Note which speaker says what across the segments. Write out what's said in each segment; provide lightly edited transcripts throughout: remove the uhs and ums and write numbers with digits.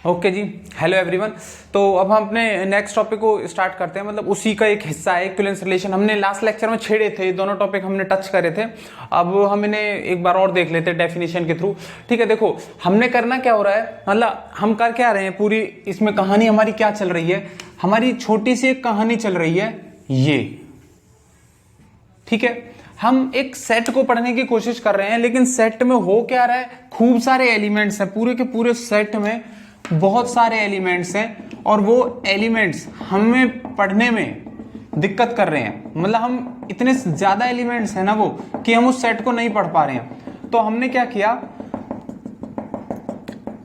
Speaker 1: Okay जी, hello everyone. तो अब हम अपने नेक्स्ट टॉपिक को स्टार्ट करते हैं, मतलब उसी का एक हिस्सा है इक्विवेलेंस रिलेशन। हमने लास्ट लेक्चर में छेड़े थे, दोनों टॉपिक हमने टच करे थे। अब हम इन्हें एक बार और देख लेते हैं डेफिनेशन के थ्रू। ठीक है, देखो हमने करना क्या हो रहा है, मतलब हम कर क्या रहे हैं, पूरी इसमें कहानी हमारी क्या चल रही है। हमारी छोटी सी एक कहानी चल रही है ये, ठीक है। हम एक सेट को पढ़ने की कोशिश कर रहे हैं, लेकिन सेट में हो क्या रहा है, खूब सारे एलिमेंट्स हैं, पूरे के पूरे सेट में बहुत सारे एलिमेंट्स हैं, और वो एलिमेंट्स हमें पढ़ने में दिक्कत कर रहे हैं। मतलब हम इतने ज्यादा एलिमेंट्स हैं ना वो, कि हम उस सेट को नहीं पढ़ पा रहे हैं। तो हमने क्या किया,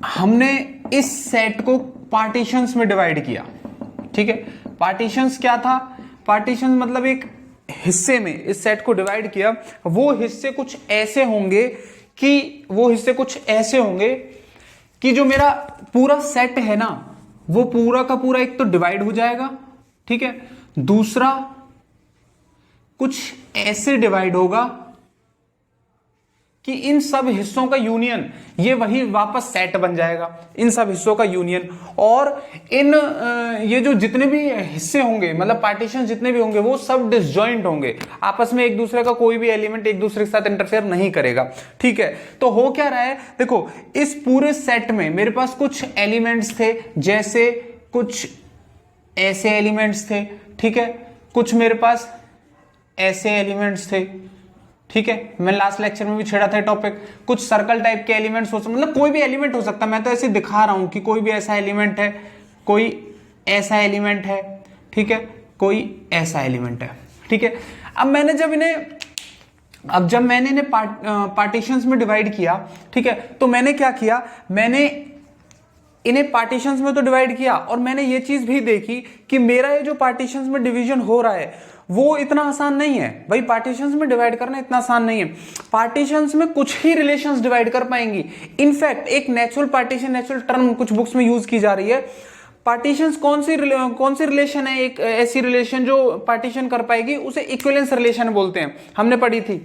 Speaker 1: हमने इस सेट को पार्टीशंस में डिवाइड किया। ठीक है, पार्टीशंस क्या था, पार्टीशन मतलब एक हिस्से में इस सेट को डिवाइड किया। वो हिस्से कुछ ऐसे होंगे कि जो मेरा पूरा सेट है ना, वो पूरा का पूरा एक तो डिवाइड हो जाएगा, ठीक है। दूसरा कुछ ऐसे डिवाइड होगा कि इन सब हिस्सों का यूनियन, ये वही वापस सेट बन जाएगा, इन सब हिस्सों का यूनियन। और इन ये जो जितने भी हिस्से होंगे, मतलब पार्टीशन जितने भी होंगे, वो सब डिसजॉइंट होंगे, आपस में एक दूसरे का कोई भी एलिमेंट एक दूसरे के साथ इंटरफेयर नहीं करेगा। ठीक है, तो हो क्या रहा है, देखो इस पूरे सेट में मेरे पास कुछ एलिमेंट्स थे, जैसे कुछ ऐसे एलिमेंट्स थे, ठीक है, कुछ मेरे पास ऐसे एलिमेंट्स थे, ठीक है। मैं लास्ट लेक्चर में भी छेड़ा था टॉपिक, कुछ सर्कल टाइप के एलिमेंट्स हो सकते, मतलब कोई भी एलिमेंट हो सकता है। मैं तो ऐसे दिखा रहा हूं कि कोई भी ऐसा एलिमेंट है, कोई ऐसा एलिमेंट है, ठीक है, कोई ऐसा एलिमेंट है, ठीक है। अब जब मैंने इन्हें पार्टीशंस में डिवाइड किया, ठीक है, तो मैंने क्या किया, मैंने इन्हें पार्टीशंस में तो डिवाइड किया, और मैंने ये चीज भी देखी कि मेरा ये जो पार्टीशंस में डिवीजन हो रहा है वो इतना आसान नहीं है भाई। पार्टीशंस में डिवाइड करना इतना आसान नहीं है। पार्टीशंस में कुछ ही रिलेशंस डिवाइड कर पाएंगी। इनफैक्ट एक नेचुरल पार्टीशन, नेचुरल टर्म कुछ बुक्स में यूज की जा रही है। पार्टीशंस कौन सी रिलेशन है, एक ऐसी रिलेशन जो पार्टीशन कर पाएगी, उसे इक्विवेलेंस रिलेशन बोलते हैं, हमने पढ़ी थी,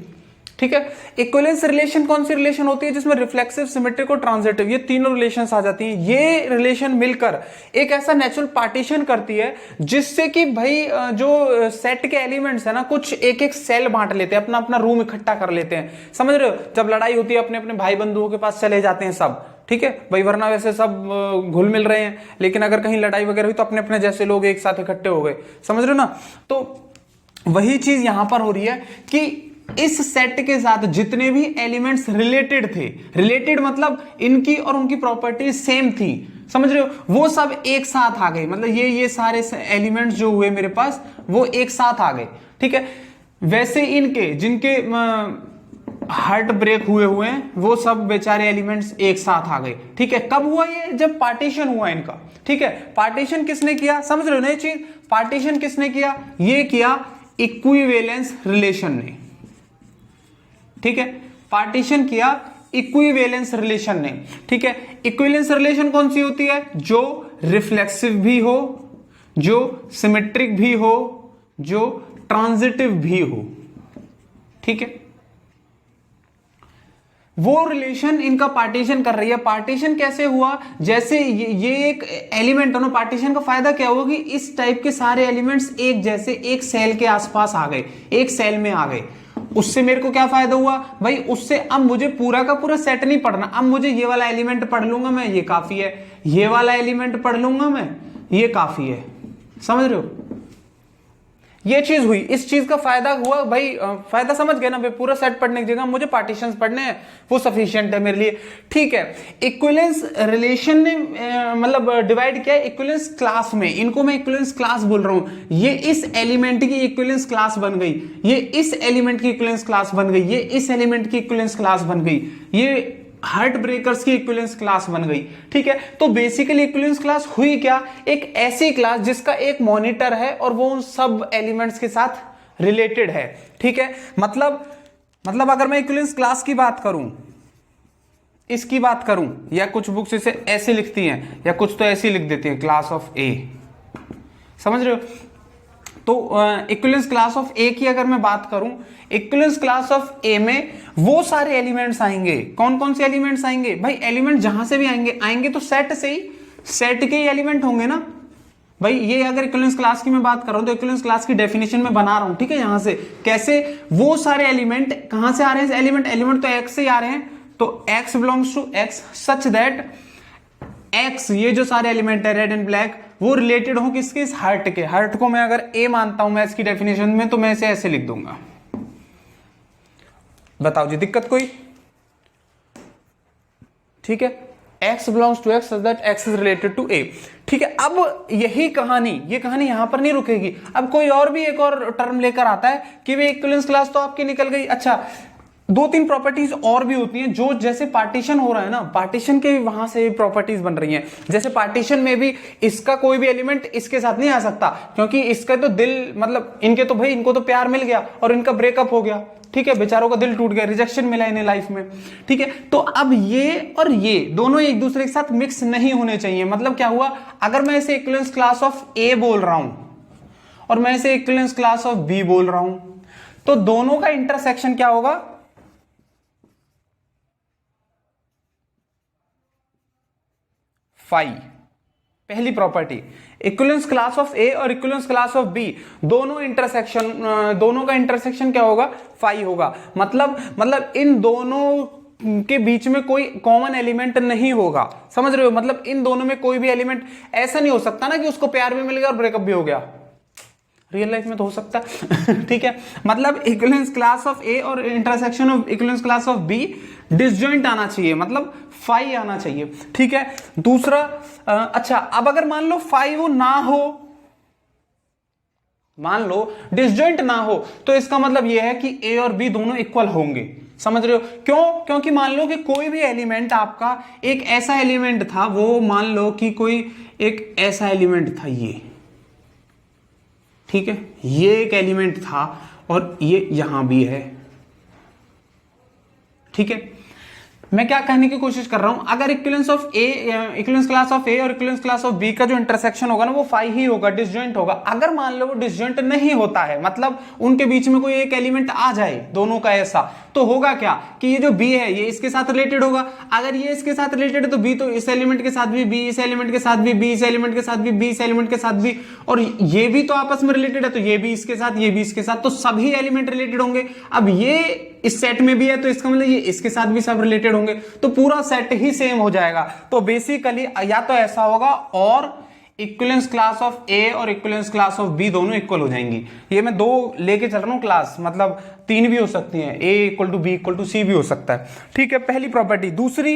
Speaker 1: ठीक है। इक्विवेलेंस रिलेशन कौन सी रिलेशन होती है, जिसमें रिफ्लेक्सिव, सिमेट्रिक और ट्रांजिटिव, ये तीनों रिलेशंस आ जाती हैं। ये रिलेशन मिलकर एक ऐसा नेचुरल पार्टीशन करती है जिससे कि भाई जो सेट के एलिमेंट्स है ना, कुछ एक एक सेल बांट लेते हैं, अपना अपना रूम इकट्ठा कर लेते हैं, समझ रहे हो। जब लड़ाई होती है अपने अपने भाई बंधुओं के पास चले जाते हैं सब, ठीक है भाई, वरना वैसे सब घुल मिल रहे हैं, लेकिन अगर कहीं लड़ाई वगैरह हुई तो अपने अपने जैसे लोग एक साथ इकट्ठे हो गए, समझ रहे हो ना। तो वही चीज यहां पर हो रही है कि इस सेट के साथ जितने भी एलिमेंट्स रिलेटेड थे, रिलेटेड मतलब इनकी और उनकी प्रॉपर्टीज सेम थी, समझ रहे हो, वो सब एक साथ आ गए। मतलब ये सारे एलिमेंट्स जो हुए मेरे पास, वो एक साथ आ गए, ठीक है। वैसे इनके जिनके हार्ट ब्रेक हुए हैं, वो सब बेचारे एलिमेंट्स एक साथ आ गए, ठीक है। कब हुआ ये, जब पार्टीशन हुआ इनका, ठीक है। पार्टीशन किसने किया, समझ रहे हो नई चीज, पार्टीशन किसने किया, ये किया इक्विवेलेंस रिलेशन ने, ठीक है। पार्टीशन किया इक्विवेलेंस रिलेशन ने, ठीक है। इक्विवेलेंस रिलेशन कौन सी होती है, जो रिफ्लेक्सिव भी हो, जो सिमेट्रिक भी हो, जो ट्रांजिटिव भी हो, ठीक है। वो रिलेशन इनका पार्टीशन कर रही है। पार्टीशन कैसे हुआ, जैसे ये एक एलिमेंट है ना, पार्टीशन का फायदा क्या हुआ कि इस टाइप के सारे एलिमेंट्स एक जैसे एक सेल के आसपास आ गए, एक सेल में आ गए। उससे मेरे को क्या फायदा हुआ भाई, उससे अब मुझे पूरा का पूरा सेट नहीं पढ़ना, अब मुझे ये वाला एलिमेंट पढ़ लूंगा मैं, ये काफी है, ये वाला एलिमेंट पढ़ लूंगा मैं, ये काफी है, समझ रहे हो। ये चीज हुई, इस चीज का फायदा हुआ भाई, फायदा समझ गए ना भाई। पूरा सेट पढ़ने की जगह मुझे पार्टीशंस पढ़ने हैं, वो सफिशिएंट है मेरे लिए, ठीक है। इक्विवेलेंस रिलेशन ने मतलब डिवाइड किया इक्विवेलेंस क्लास में, इनको मैं इक्विवेलेंस क्लास बोल रहा हूं। ये इस एलिमेंट की इक्विवेलेंस क्लास बन गई, ये इस एलिमेंट की इक्विवेलेंस क्लास बन गई, ये इस एलिमेंट की इक्विवेलेंस क्लास बन गई, ये हार्ट ब्रेकर्स की इक्विवेलेंस क्लास बन गई, ठीक है। तो बेसिकली इक्विवेलेंस क्लास हुई क्या, एक ऐसी क्लास जिसका एक मॉनिटर है और वो उन सब एलिमेंट्स के साथ रिलेटेड है, ठीक है। मतलब अगर मैं इक्विवेलेंस क्लास की बात करूं, इसकी बात करूं, या कुछ बुक्स इसे ऐसे लिखती हैं, या कुछ तो ऐसी लिख देती है, क्लास ऑफ ए, समझ रहे हो। तो इक्विवेलेंस क्लास ऑफ ए की अगर मैं बात करूं, इक्विवेलेंस क्लास ऑफ ए में वो सारे एलिमेंट्स आएंगे, कौन कौन से एलिमेंट्स आएंगे भाई, एलिमेंट जहां से भी आएंगे तो सेट से ही, सेट के एलिमेंट होंगे ना भाई। ये अगर इक्विवेलेंस क्लास की मैं बात कर रहा हूं तो इक्विवेलेंस क्लास की डेफिनेशन में बना रहा हूं, ठीक है। यहां से कैसे वो सारे एलिमेंट कहां से आ रहे हैं, एलिमेंट तो एक्स से ही आ रहे हैं, तो x belongs to x such that x, ये जो सारे एलिमेंट है रेड एंड ब्लैक, वो रिलेटेड हो किसके, इस हर्ट के। हर्ट को मैं अगर ए मानता हूं मैं इसकी डेफिनेशन में, तो मैं इसे ऐसे लिख दूंगा। बताओ जी दिक्कत कोई? ठीक है, x belongs to x that x is related to a। ठीक है, अब यही कहानी, ये कहानी यहां पर नहीं रुकेगी। अब कोई और भी एक और टर्म लेकर आता है कि वे इक्विवेलेंस क्लास तो आपकी निकल गई। अच्छा, दो तीन प्रॉपर्टीज और भी होती हैं जो जैसे पार्टीशन हो रहा है ना, पार्टीशन के वहां से प्रॉपर्टीज बन रही हैं। जैसे पार्टीशन में भी इसका कोई भी एलिमेंट इसके साथ नहीं आ सकता, क्योंकि इसका तो दिल, मतलब इनके तो भाई इनको तो प्यार मिल गया और इनका ब्रेकअप हो गया। ठीक है, बेचारों का दिल टूट गया, रिजेक्शन मिला इन्हें लाइफ में। ठीक है, तो अब ये और ये दोनों एक दूसरे के साथ मिक्स नहीं होने चाहिए। मतलब क्या हुआ, अगर मैं इसे इक्विवेलेंस क्लास ऑफ ए बोल रहा हूं और मैं इसे इक्विवेलेंस क्लास ऑफ बी बोल रहा हूं, तो दोनों का इंटरसेक्शन क्या होगा, फाई। पहली property, equivalence class of A और इक्विवेलेंस क्लास ऑफ बी दोनों इंटरसेक्शन, दोनों का इंटरसेक्शन क्या होगा, फाई होगा। मतलब इन दोनों के बीच में कोई कॉमन एलिमेंट नहीं होगा। समझ रहे हो, मतलब इन दोनों में कोई भी एलिमेंट ऐसा नहीं हो सकता ना कि उसको प्यार भी मिल गया और ब्रेकअप भी हो गया। रियल लाइफ में तो हो सकता है। ठीक है, मतलब इक्विवेलेंस क्लास ऑफ ए और intersection of equivalence class of B disjoint आना चाहिए, मतलब फाई आना चाहिए। ठीक है, दूसरा अच्छा, अब अगर मान लो फाई वो ना हो, मान लो डिसजॉइंट ना हो, तो इसका मतलब यह है कि ए और बी दोनों इक्वल होंगे। समझ रहे हो क्यों? क्योंकि मान लो कि कोई भी एलिमेंट आपका एक ऐसा एलिमेंट था, वो मान लो कि कोई एक ऐसा एलिमेंट था ये, ठीक है, ये एक एलिमेंट था और ये यहां भी है। ठीक है, मैं क्या कहने की कोशिश कर रहा हूं, अगर equivalence of A, equivalence class of A और इक्विवेलेंस क्लास ऑफ बी का जो इंटरसेक्शन होगा ना, वो फाई ही होगा, डिसजॉइंट होगा। अगर मान लो वो डिसजॉइंट नहीं होता है, मतलब उनके बीच में कोई एक एलिमेंट आ जाए दोनों का ऐसा, तो होगा क्या कि ये जो बी है ये इसके साथ रिलेटेड होगा। अगर ये इसके साथ रिलेटेड है तो बी तो इस एलिमेंट के साथ भी, बी इस एलिमेंट के साथ भी, बी इस एलिमेंट के साथ भी, बी इस एलिमेंट के साथ भी, और ये भी तो आपस में रिलेटेड है, तो ये भी इसके साथ, ये भी इसके साथ, तो सभी एलिमेंट रिलेटेड होंगे। अब ये इस सेट में भी है तो इसका मतलब ये इसके साथ भी सब रिलेटेड होंगे, तो पूरा सेट ही सेम हो जाएगा। तो बेसिकली या तो ऐसा होगा और इक्विवेलेंस क्लास ऑफ ए और इक्विवेलेंस क्लास ऑफ बी दोनों इक्वल हो जाएंगी। ये मैं दो लेके चल रहा हूं क्लास, मतलब तीन भी हो सकती हैं, A equal to B equal to C भी हो सकता है। ठीक है, पहली प्रॉपर्टी। दूसरी,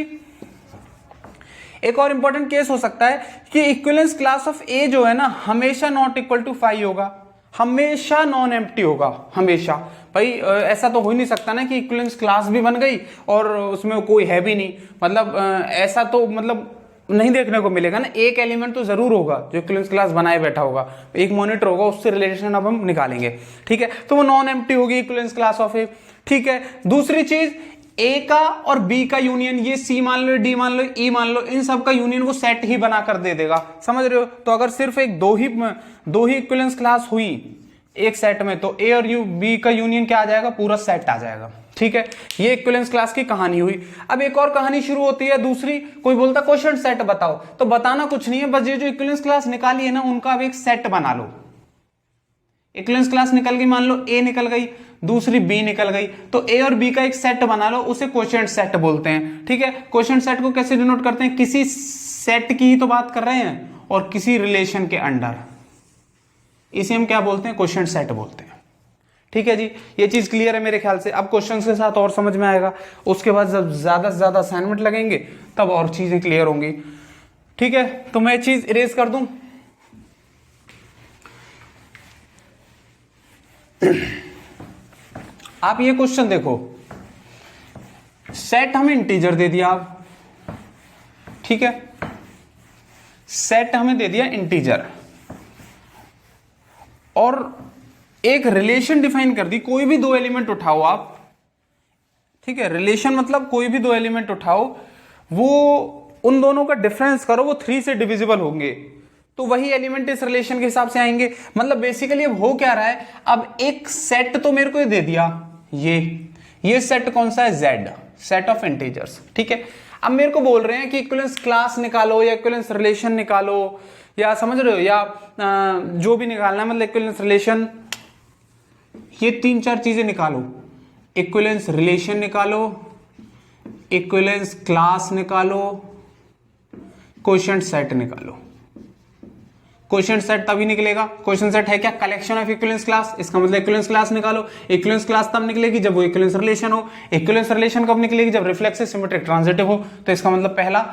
Speaker 1: एक और इंपॉर्टेंट केस हो सकता है कि इक्विवेलेंस क्लास ऑफ ए जो है ना, हमेशा नॉट इक्वल टू फाई होगा, हमेशा नॉन एम्प्टी होगा, हमेशा। भाई ऐसा तो हो ही नहीं सकता ना कि इक्विवेलेंस क्लास भी बन गई और उसमें कोई है भी नहीं, मतलब ऐसा तो मतलब नहीं देखने को मिलेगा ना। एक एलिमेंट तो जरूर होगा जो इक्विवेलेंस क्लास बनाए बैठा होगा, एक मॉनिटर होगा, उससे रिलेशन अब हम निकालेंगे। ठीक है, तो वो नॉन एम्प्टी होगी इक्विवेलेंस क्लास ऑफ ए। ठीक है, दूसरी चीज, ए का और बी का यूनियन, ये सी मान लो, डी मान लो, ई मान लो, इन सब का यूनियन वो सेट ही बनाकर दे देगा। समझ रहे हो? तो अगर सिर्फ एक दो ही इक्विवेलेंस क्लास हुई एक सेट में, तो ए और बी का यूनियन क्या आ जाएगा, पूरा सेट आ जाएगा। ठीक है, ये इक्विवेलेंस क्लास की कहानी हुई। अब एक और कहानी शुरू होती है दूसरी। कोई बोलता क्वोशिएंट सेट बताओ, तो बताना कुछ नहीं है, बस ये जो इक्विवेलेंस क्लास निकाली है ना, उनका अब एक सेट बना लो। इक्विवेलेंस क्लास निकल गई, मान लो ए निकल गई, दूसरी बी निकल गई, तो ए और बी का एक सेट बना लो, उसे क्वोशिएंट सेट बोलते हैं। ठीक है, क्वोशिएंट सेट को कैसे डिनोट करते हैं, किसी सेट की ही तो बात कर रहे हैं और किसी रिलेशन के अंडर, इसे हम क्या बोलते हैं, क्वोशिएंट सेट बोलते हैं। ठीक है जी, ये चीज क्लियर है मेरे ख्याल से। अब क्वेश्चंस के साथ और समझ में आएगा, उसके बाद जब ज्यादा से ज्यादा असाइनमेंट लगेंगे तब और चीजें क्लियर होंगी। ठीक है, तो मैं चीज इरेज कर दूं। आप ये क्वेश्चन देखो, सेट हमें इंटीजर दे दिया आप, ठीक है, सेट हमें दे दिया इंटीजर, और एक रिलेशन डिफाइन कर दी, कोई भी दो एलिमेंट उठाओ आप। ठीक है, रिलेशन मतलब कोई भी दो एलिमेंट उठाओ, वो उन दोनों का डिफरेंस करो, वो 3 से डिविजिबल होंगे, तो वही एलिमेंट इस रिलेशन के हिसाब से आएंगे। मतलब बेसिकली अब हो क्या रहा है, अब एक सेट तो मेरे को दे दिया, ये सेट कौन सा है, Z, सेट ऑफ इंटीजर्स। ठीक है, अब मेरे को बोल रहे हैं कि इक्विवेलेंस क्लास निकालो या इक्विवेलेंस रिलेशन निकालो, या समझ रहे हो, या जो भी निकालना है, मतलब इक्विवेलेंस रिलेशन, ये 3-4 चीजें निकालो। इक्विवेलेंस रिलेशन निकालो, इक्विवेलेंस क्लास निकालो, कोएफिशिएंट सेट निकालो। कोएफिशिएंट सेट तभी निकलेगा, कोएफिशिएंट सेट है क्या, कलेक्शन ऑफ इक्विवेलेंस क्लास, इसका मतलब इक्विवेलेंस क्लास निकालो। इक्विवेलेंस क्लास तब निकलेगी जब वो इक्विवेलेंस रिलेशन हो। इक्विवेलेंस रिलेशन कब निकलेगी, जब रिफ्लेक्सिव, सिमेट्रिक, ट्रांजिटिव हो। तो इसका मतलब पहला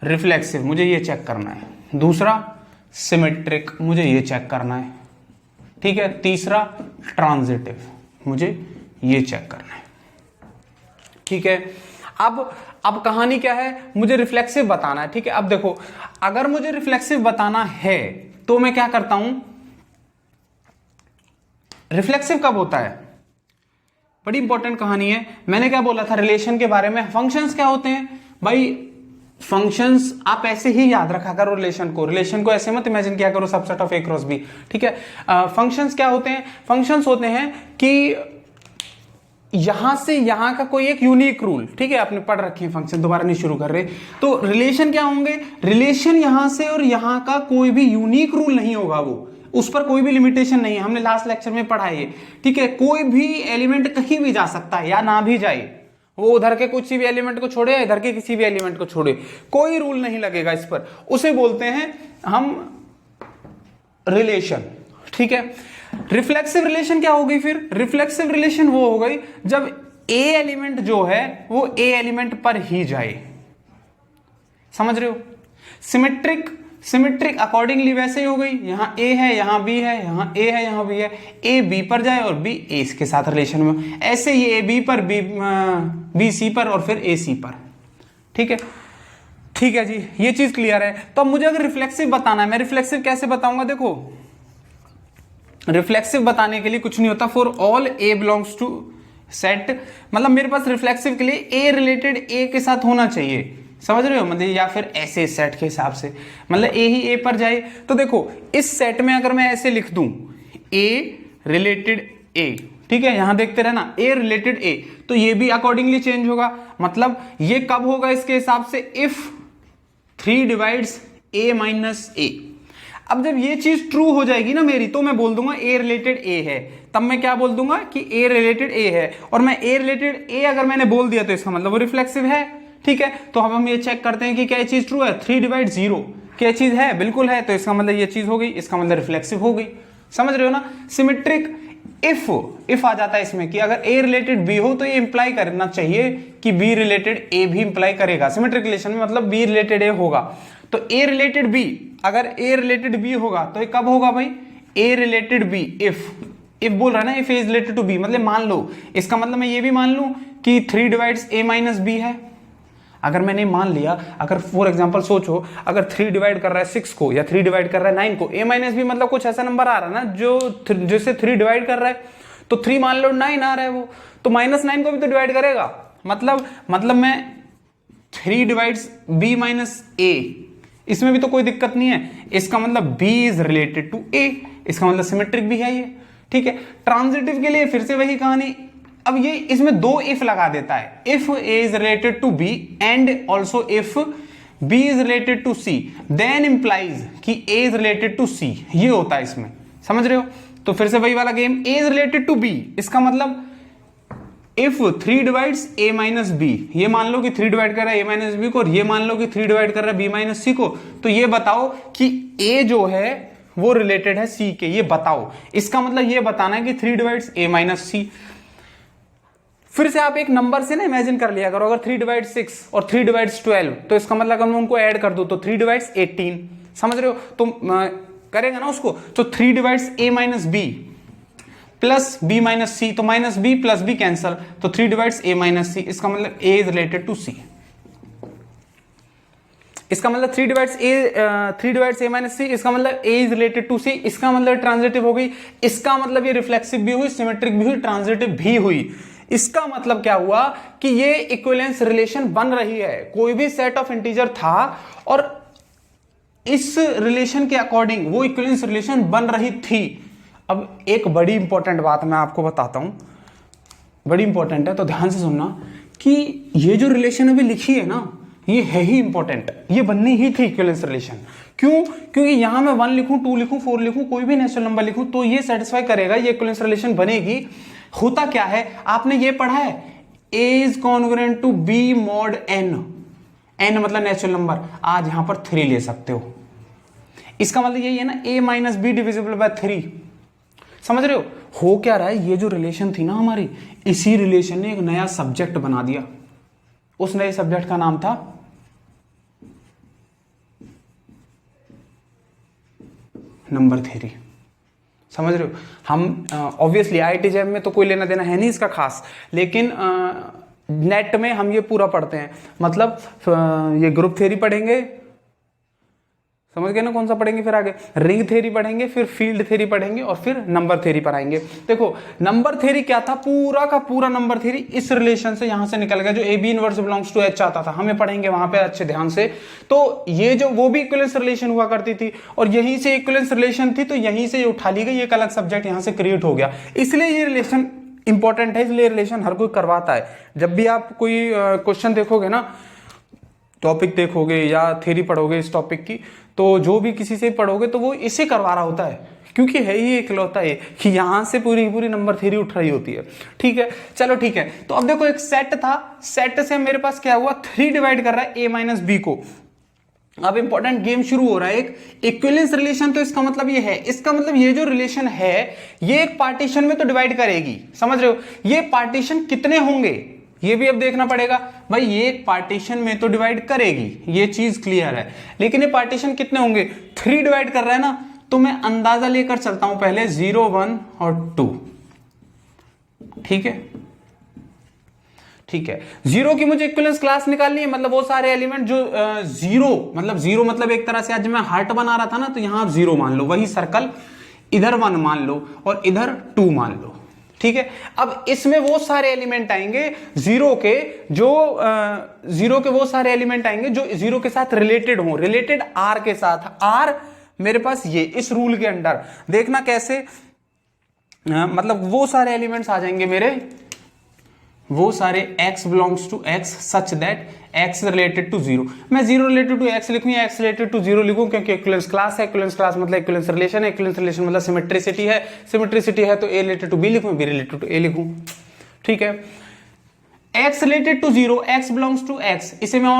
Speaker 1: रिफ्लेक्सिव, मुझे ये चेक करना है। दूसरा सिमेट्रिक, मुझे ये चेक करना है, ठीक है। तीसरा ट्रांजिटिव, मुझे ये चेक करना है, ठीक है। अब कहानी क्या है, मुझे रिफ्लेक्सिव बताना है, ठीक है। अब देखो, अगर मुझे रिफ्लेक्सिव बताना है तो मैं क्या करता हूं, रिफ्लेक्सिव कब होता है, बड़ी इंपॉर्टेंट कहानी है। मैंने क्या बोला था रिलेशन के बारे में, फंक्शंस क्या होते हैं भाई, फंक्शंस आप ऐसे ही याद रखा करो, रिलेशन को ऐसे मत इमेजिन किया करो subset of A cross B, ठीक है। फंक्शंस क्या होते हैं, फंक्शंस होते हैं कि यहां से यहां का कोई एक यूनिक रूल, ठीक है, आपने पढ़ रखे हैं फंक्शन, दोबारा नहीं शुरू कर रहे। तो रिलेशन क्या होंगे, रिलेशन यहां से और यहां का कोई भी यूनिक रूल नहीं होगा, वो उस पर कोई भी लिमिटेशन नहीं है, हमने लास्ट लेक्चर में पढ़ा है, ठीक है। कोई भी एलिमेंट कहीं भी जा सकता है या ना भी जाए, वो उधर के किसी भी एलिमेंट को छोड़े या इधर के किसी भी एलिमेंट को छोड़े, कोई रूल नहीं लगेगा इस पर, उसे बोलते हैं हम रिलेशन, ठीक है। रिफ्लेक्सिव रिलेशन क्या होगी फिर, रिफ्लेक्सिव रिलेशन वो हो गई जब ए एलिमेंट जो है वो ए एलिमेंट पर ही जाए, समझ रहे हो। सिमेट्रिक अकॉर्डिंगली वैसे ही हो गई, यहां ए है, यहां बी है, यहां ए है, यहां बी है, ए बी पर जाए और बी ए के साथ रिलेशन में, ऐसे ही ए बी पर, बी सी पर और फिर ए सी पर, ठीक है। ठीक है जी, ये चीज क्लियर है। तो अब मुझे अगर रिफ्लेक्सिव बताना है, मैं रिफ्लेक्सिव कैसे बताऊंगा, देखो रिफ्लेक्सिव बताने के लिए कुछ नहीं होता, for all A belongs to set, मतलब मेरे पास रिफ्लेक्सिव के लिए ए रिलेटेड ए के साथ होना चाहिए, समझ रहे हो, मतलब या फिर ऐसे सेट के हिसाब से, मतलब ए ही ए पर जाए। तो देखो इस सेट में अगर मैं ऐसे लिख दूं ए रिलेटेड ए, ठीक है, यहां देखते रहना ए रिलेटेड ए, तो ये भी अकॉर्डिंगली चेंज होगा, मतलब ये कब होगा इसके हिसाब से, इफ 3 डिवाइड्स ए माइनस ए। अब जब ये चीज ट्रू हो जाएगी ना मेरी, तो मैं बोल दूंगा ए रिलेटेड ए है, तब मैं क्या बोल दूंगा कि ए रिलेटेड ए है, और मैं ए रिलेटेड ए अगर मैंने बोल दिया तो इसका मतलब वो रिफ्लेक्सिव है, ठीक है। तो अब हम ये चेक करते हैं कि क्या ये चीज ट्रू है, 3 डिवाइड 0 क्या चीज है, बिल्कुल है, तो इसका मतलब ये चीज हो गई, इसका मतलब रिफ्लेक्सिव हो गई, समझ रहे हो ना। सिमेट्रिक इफ आ जाता है इसमें कि अगर ए रिलेटेड बी हो तो ये इंप्लाई करना चाहिए कि बी रिलेटेड ए भी इंप्लाई करेगा, सिमेट्रिक रिलेशन में मतलब बी रिलेटेड ए होगा। तो ए रिलेटेड बी, अगर ए रिलेटेड बी होगा तो ये कब होगा भाई, ए रिलेटेड बी, इफ बोल रहा है ना, if A is related to B, मतलब मान लो, इसका मतलब मैं ये भी मान लूं कि 3 डिवाइड्स ए माइनस बी है। अगर मैंने मान लिया, अगर फॉर एग्जांपल सोचो, अगर 3 डिवाइड कर रहा है 6 को या 3 डिवाइड कर रहा है 9 को, ए माइनस बी मतलब कुछ ऐसा नंबर आ रहा है ना जो जिससे 3 डिवाइड कर रहा है, तो 3 मान लो 9 आ रहा है वो, तो -9 को भी तो डिवाइड करेगा, मतलब मैं 3 डिवाइड्स बी माइनस ए, इसमें भी तो कोई दिक्कत नहीं है, इसका मतलब b is related to a, इसका मतलब सिमेट्रिक भी है ये, ठीक है। ट्रांजिटिव के लिए फिर से वही कहानी, अब ये इसमें 2 इफ लगा देता है, if a is related to b and also if b is related to c then implies कि a is related to c, ये होता है इसमें, समझ रहे हो। तो फिर से वही वाला game, a is related to b, इसका मतलब if 3 divides a minus B, ये मान लो कि 3 डिवाइड कर रहा है a माइनस बी को, और ये मान लो कि 3 डिवाइड कर रहा है b माइनस सी को, तो ये बताओ कि a जो है वो रिलेटेड है c के, ये बताओ। इसका मतलब ये बताना है कि 3 डिवाइड्स a माइनस सी। फिर से आप एक नंबर से ना इमेजिन कर लिया करो, अगर 3 डिवाइड्स 6 और 3 डिवाइड्स 12, तो इसका मतलब अगर मैं उनको ऐड कर दूं तो 3 डिवाइड्स 18, समझ रहे हो, तो करेगा ना उसको, तो 3 divides a minus B plus b minus C, तो minus B plus B cancel, तो 3 डिवाइड्स a माइनस सी, इसका मतलब a is related to c, इसका मतलब 3 डिवाइड्स a माइनस सी, इसका मतलब a is related to c, इसका मतलब ट्रांजिटिव हो गई, इसका मतलब ये रिफ्लेक्सिव भी हुई, सिमेट्रिक भी हुई, ट्रांजिटिव भी हुई। इसका मतलब क्या हुआ कि ये इक्विवेलेंस रिलेशन बन रही है, कोई भी सेट ऑफ इंटीजर था और इस रिलेशन के अकॉर्डिंग वो इक्विवेलेंस रिलेशन बन रही थी। अब एक बड़ी इंपॉर्टेंट बात मैं आपको बताता हूं, बड़ी इंपॉर्टेंट है, तो ध्यान से सुनना कि ये जो रिलेशन अभी लिखी है ना, ये है ही इंपॉर्टेंट, ये बननी ही थी इक्विवेलेंस रिलेशन। क्यों? क्योंकि यहां मैं 1 लिखूं, 2 लिखूं, 4 लिखूं, कोई भी नेचुरल नंबर लिखूं तो ये सेटिस्फाई करेगा, ये इक्विवेलेंस रिलेशन बनेगी। होता क्या है, आपने ये पढ़ा है A is congruent to B mod n, n मतलब नेचुरल नंबर, आज यहां पर 3 ले सकते हो। इसका मतलब यही है ना, A minus be divisible by 3। समझ रहे हो क्या रहा है, ये जो रिलेशन थी ना हमारी, इसी रिलेशन ने एक नया सब्जेक्ट बना दिया। उस नए सब्जेक्ट का नाम था नंबर थ्योरी। समझ रहे हो? हम ऑब्वियसली आईआईटी जैम में तो कोई लेना देना है नहीं इसका खास, लेकिन नेट में हम ये पूरा पढ़ते हैं। मतलब ये ग्रुप थ्योरी पढ़ेंगे, समझ गए ना कौन सा पढ़ेंगे, फिर आगे रिंग थ्योरी पढ़ेंगे, फिर फील्ड थ्योरी पढ़ेंगे और फिर नंबर थ्योरी पर आएंगे। देखो नंबर थ्योरी क्या था, पूरा का पूरा नंबर थ्योरी इस रिलेशन से यहां से निकल गया, जो A B inverse belongs to H आता था, हमें पढ़ेंगे वहां पे अच्छे ध्यान से। तो ये जो वो भी इक्विवेलेंस रिलेशन हुआ करती थी और यहीं से इक्विवेलेंस रिलेशन थी, तो यहीं से उठा ली गई, एक अलग सब्जेक्ट यहां से क्रिएट हो गया। इसलिए ये रिलेशन इंपॉर्टेंट है, इसलिए रिलेशन हर कोई करवाता है। जब भी आप कोई क्वेश्चन देखोगे ना, टॉपिक देखोगे या थ्योरी पढ़ोगे इस टॉपिक की, तो जो भी किसी से पढ़ोगे तो वो इसे करवा रहा होता है, क्योंकि है ही इकलौता ये कि यहां से पूरी पूरी नंबर थ्योरी उठ रही होती है। ठीक है, चलो ठीक है। तो अब देखो एक सेट था, सेट से मेरे पास क्या हुआ, 3 डिवाइड कर रहा है a माइनस बी को। अब इंपॉर्टेंट गेम शुरू हो रहा है, एक इक्विवेलेंस रिलेशन। तो इसका मतलब ये है, इसका मतलब ये जो रिलेशन है ये एक पार्टीशन में तो डिवाइड करेगी। समझ रहे हो? ये पार्टीशन कितने होंगे ये भी अब देखना पड़ेगा भाई, ये एक पार्टीशन में तो डिवाइड करेगी, ये चीज क्लियर है, लेकिन ये पार्टीशन कितने होंगे, 3 डिवाइड कर रहा है ना, तो मैं अंदाजा लेकर चलता हूं पहले 0, 1 और 2। ठीक है, ठीक है। 0 की मुझे इक्विवेलेंस क्लास निकालनी है, मतलब वो सारे एलिमेंट जो 0 मतलब एक तरह से आज मैं हार्ट बना रहा था ना, तो यहां आप 0 मान लो, वही सर्कल इधर 1 मान लो और इधर 2 मान लो। ठीक है, अब इसमें वो सारे एलिमेंट आएंगे जीरो के, जो जीरो के वो सारे एलिमेंट आएंगे जो जीरो के साथ रिलेटेड हो, रिलेटेड आर के साथ। आर मेरे पास ये इस रूल के अंडर देखना कैसे, मतलब वो सारे एलिमेंट्स आ जाएंगे मेरे, वो सारे x belongs to x such that x related to 0। मैं 0 रिलेटेड टू x लिखूं या x रिलेटेड टू 0 लिखूं, क्योंकि इक्विवेलेंस क्लास है, इक्विवेलेंस क्लास मतलब इक्विवेलेंस रिलेशन है, इक्विवेलेंस रिलेशन मतलब सिमेट्रिसिटी है, सिमेट्रिसिटी है तो a रिलेटेड टू b लिखूं, b रिलेटेड टू a लिखूं। ठीक है, x related to 0, x belongs to x, इसे मैं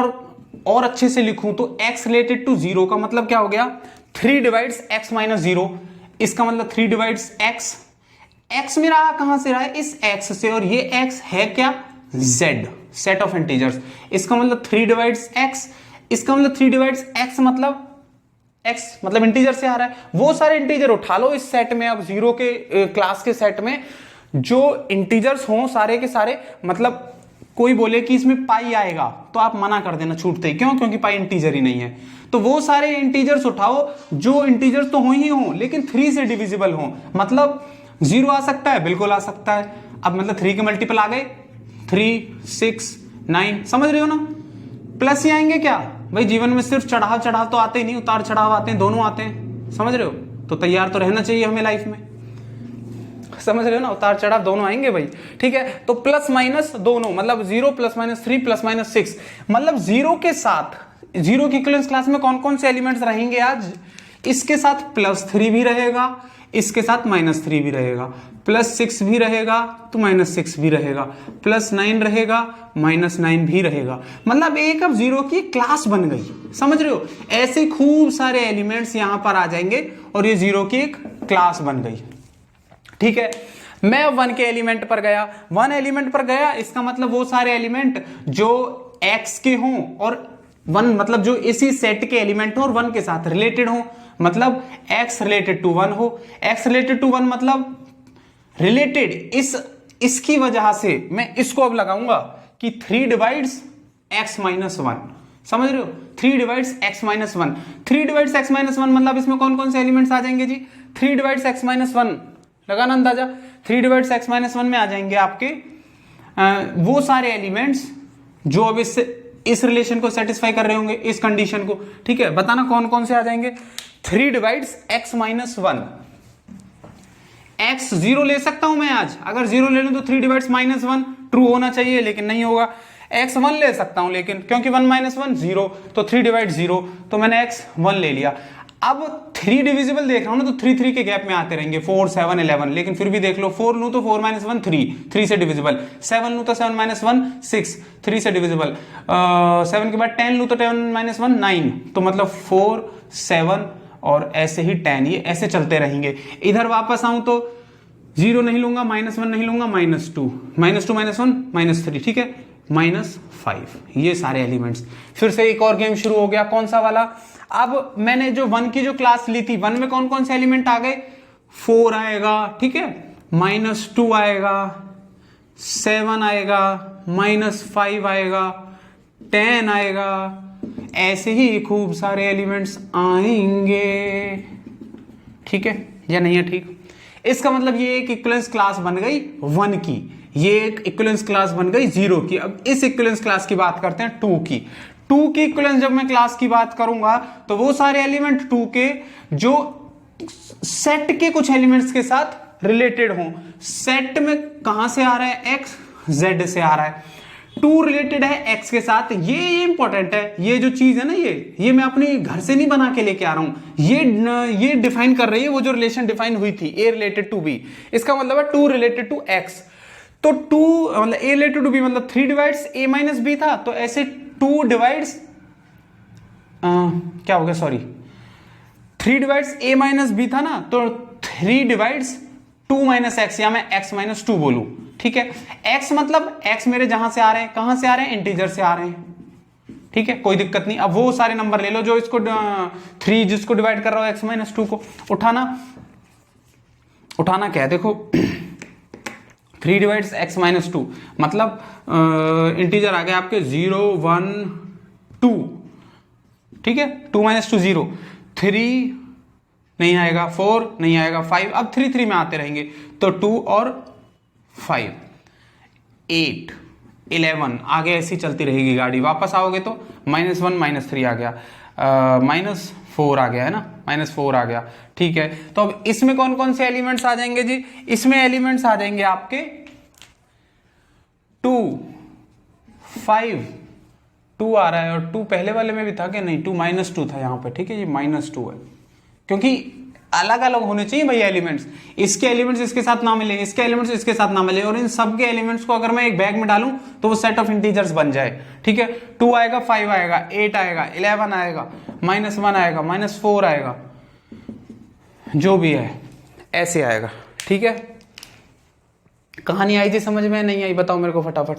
Speaker 1: और अच्छे से लिखूं तो x रिलेटेड टू 0 का मतलब क्या हो गया, 3 डिवाइड्स x माइनस 0। इसका मतलब 3 डिवाइड्स x, x मेरा कहां से रहा है, इस x से, और ये x है क्या, z, सेट ऑफ इंटीजर्स। इसका मतलब 3 डिवाइड्स x, इसका मतलब 3 डिवाइड्स x मतलब इंटीजर से आ रहा है। वो सारे इंटीजर उठा लो इस सेट में, अब 0 के क्लास के सेट में जो इंटीजर्स हों सारे के सारे, मतलब कोई बोले कि इसमें पाई आएगा तो आप मना कर देना छूटते ही, क्यों, क्योंकि पाई इंटीजर ही नहीं है। तो वो सारे इंटीजर्स उठाओ जो इंटीजर्स तो हो ही हो लेकिन 3 से डिविजिबल हो, मतलब 0 आ सकता है, बिल्कुल आ सकता है। अब मतलब 3 के मल्टीपल आ गए, 3, 6, 9, समझ रहे हो ना। प्लस ही आएंगे क्या भाई, जीवन में सिर्फ चढ़ाव चढ़ाव तो आते ही नहीं, उतार चढ़ाव आते हैं, दोनों आते हैं, समझ रहे हो। तो तैयार तो रहना चाहिए हमें लाइफ में, समझ रहे हो ना, उतार चढ़ाव दोनों आएंगे भाई। ठीक है, तो प्लस माइनस दोनों, मतलब 0 प्लस माइनस 3 प्लस माइनस 6, मतलब 0 के साथ 0 की इक्विवेलेंस क्लास में कौन कौन से एलिमेंट्स रहेंगे आज, इसके साथ +3 भी रहेगा, इसके साथ -3 भी रहेगा, +6 भी रहेगा तो -6 भी रहेगा, +9 रहेगा, -9 भी रहेगा, मतलब एक अब 0 की क्लास बन गई। समझ रहे हो, ऐसे खूब सारे एलिमेंट्स यहां पर आ जाएंगे और ये 0 की एक क्लास बन गई। ठीक है, मैं 1 के एलिमेंट पर गया, 1 एलिमेंट पर गया, इसका मतलब वो सारे एलिमेंट जो x के हों और 1 मतलब जो इसी सेट के एलिमेंट हो और 1 के साथ रिलेटेड हो, मतलब x रिलेटेड टू 1 हो। x रिलेटेड टू 1 मतलब रिलेटेड, इसकी वजह से मैं इसको अब लगाऊंगा कि 3 डिवाइड्स x माइनस 1, समझ रहे हो, 3 divides x minus 1, 3 divides x minus 1 मतलब इसमें कौन कौन से एलिमेंट्स आ जाएंगे जी, 3 डिवाइड्स x माइनस 1 लगाना अंदाजा, 3 डिवाइड्स x माइनस 1 में आ जाएंगे आपके वो सारे एलिमेंट्स जो अब इस रिलेशन को सेटिस्फाई कर रहे होंगे, इस कंडीशन को। ठीक है, बताना कौन कौन से आ जाएंगे, 3 डिवाइड्स x माइनस 1, x 0 ले सकता हूं मैं आज, अगर 0 ले लूं तो 3 डिवाइड्स -1 ट्रू होना चाहिए, लेकिन नहीं होगा। एक्स 1 ले सकता हूं, लेकिन क्योंकि 1 माइनस 1 0, तो 3 डिवाइड 0, तो मैंने एक्स 1 ले लिया। अब 3 डिविजिबल देख रहा हूं ना, तो 3 3 के गैप में आते रहेंगे, 4 7 11, लेकिन फिर भी देख लो 4 लूं तो 4 माइनस 1 3, 3 से डिविजिबल, 7 लूं तो 7 माइनस 1 6, 3 से डिविजिबल, 7 के बाद 10 लूं तो 10 माइनस 1 9, तो मतलब 4 7 और ऐसे ही 10, ये ऐसे चलते रहेंगे। इधर वापस आऊं तो 0 नहीं लूंगा, माइनस 1 नहीं लूंगा, -2 -2 -1 -3, ठीक है, -5, ये सारे एलिमेंट्स। फिर से एक और गेम शुरू हो गया, कौन सा वाला? अब मैंने जो 1 की जो क्लास ली थी, 1 में कौन कौन से एलिमेंट आ गए? 4 आएगा, ठीक है, -2 आएगा, 7 आएगा, -5 आएगा, 10 आएगा, ऐसे ही खूब सारे एलिमेंट्स आएंगे, ठीक है या नहीं है? ठीक। इसका मतलब ये एक इक्विवेलेंस क्लास बन गई 1 की, ये एक इक्विवेलेंस क्लास बन गई 0 की। अब इस इक्विवेलेंस क्लास की बात करते हैं 2 की। 2 की इक्विवेलेंस जब मैं क्लास की बात करूंगा तो वो सारे एलिमेंट 2 के जो सेट के कुछ एलिमेंट्स के साथ रिलेटेड हों। सेट में कहां से आ रहा है? एक्स जेड से आ रहा है। 2 रिलेटेड है एक्स के साथ, ये इंपॉर्टेंट है। ये जो चीज है ना, ये मैं अपने घर से नहीं बना के लेके आ रहा हूं, ये डिफाइन कर रही है वो जो रिलेशन डिफाइन हुई थी, ए रिलेटेड टू बी। इसका मतलब है 2 रिलेटेड टू एक्स, तो 2 मतलब ए रिलेटेड टू बी, मतलब 3 डिवाइड्स ए माइनस बी था, तो ऐसे 2 डिवाइड्स क्या हो गया, सॉरी, 3 डिवाइड्स ए माइनस बी था ना, तो 3 डिवाइड्स 2 माइनस एक्स, या मैं एक्स माइनस 2 बोलूं, ठीक है। एक्स मतलब एक्स मेरे जहां से आ रहे हैं, कहां से आ रहे हैं? इंटीजर से आ रहे हैं, ठीक है, कोई दिक्कत नहीं। अब वो सारे नंबर ले लो जो इसको 3 जिसको डिवाइड कर रहा हो एक्स माइनस 2 को, उठाना क्या है, देखो 3 डिवाइड्स एक्स माइनस 2, मतलब इंटीजर आ गया आपके 0 1 2, ठीक है, 2 माइनस 2 0, 3 नहीं आएगा, 4 नहीं आएगा, 5, अब 3 3 में आते रहेंगे, तो 2 और 5 8 11, आगे ऐसी चलती रहेगी गाड़ी। वापस आओगे तो -1 -3 आ गया, -4 आ गया है ना, -4 आ गया, ठीक है। तो अब इसमें कौन कौन से एलिमेंट्स आ जाएंगे जी? इसमें एलिमेंट्स आ जाएंगे आपके 2 5, 2 आ रहा है, और 2 पहले वाले में भी था कि नहीं? 2 -2 था यहाँ पे, ठीक है, ये -2 है, क्योंकि अलग अलग होने चाहिए भाई एलिमेंट्स। इसके एलिमेंट्स इसके साथ ना मिले, इसके एलिमेंट्स इसके साथ ना मिले, और इन सब के एलिमेंट्स को अगर मैं एक बैग में डालूं तो वो सेट ऑफ इंटीजर्स बन जाए, ठीक है। 2 आएगा, 5 आएगा, 8 आएगा, 11 आएगा, -1 आएगा, -4 आएगा, जो भी है ऐसे आएगा, ठीक है। कहानी आई थी समझ में? नहीं आई? बताओ मेरे को फटाफट।